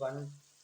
1